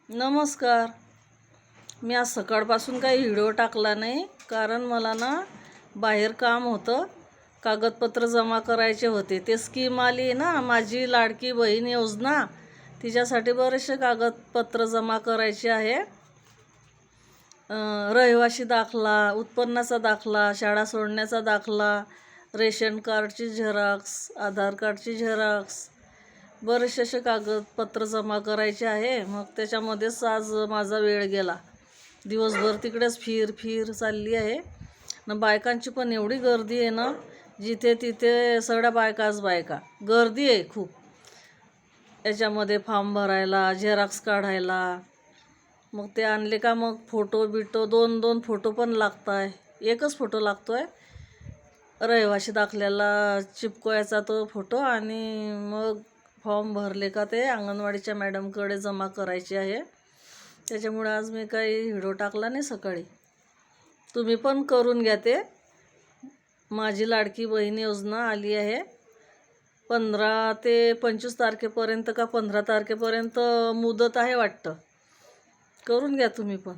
नमस्कार. मी आज सकाळपासून काही व्हिडिओ टाकला नाही, कारण मला बाहेर काम होतं. कागदपत्र जमा करायचे होते. ते स्कीम आली आहे ना, माझी लाडकी बहीण योजना, तिच्यासाठी बरेचसे कागदपत्र जमा करायचे आहे. रहिवासी दाखला, उत्पन्नाचा दाखला, शाळा सोडण्याचा दाखला, रेशन कार्डची झेरॉक्स, आधार कार्डची झेरॉक्स, बरेचसे असे कागदपत्र जमा करायचे आहे. मग त्याच्यामध्येच आज माझा वेळ गेला. दिवसभर तिकडेच फिर चालली आहे ना. बायकांची पण एवढी गर्दी आहे ना, जिथे तिथे सगळ्या बायका गर्दी आहे खूप. याच्यामध्ये फॉर्म भरायला, झेरॉक्स काढायला. मग ते आणले का मग फोटो दोन फोटो पण लागत आहे. एकच फोटो लागतो आहे. रहिवासी दाखल्याला चिपकवायचा तो फोटो, आणि मग फॉर्म भरले का ते अंगणवाडीच्या मॅडमकडे जमा करायचे आहे. त्याच्यामुळे आज मी काही व्हिडिओ टाकला नाही सकाळी. तुम्ही पण करून घ्या ते. माझी लाडकी बहीण योजना आली आहे. 15 ते 25 तारखेपर्यंत का 15 तारखेपर्यंत मुदत आहे वाटतं. करून घ्या तुम्ही पण.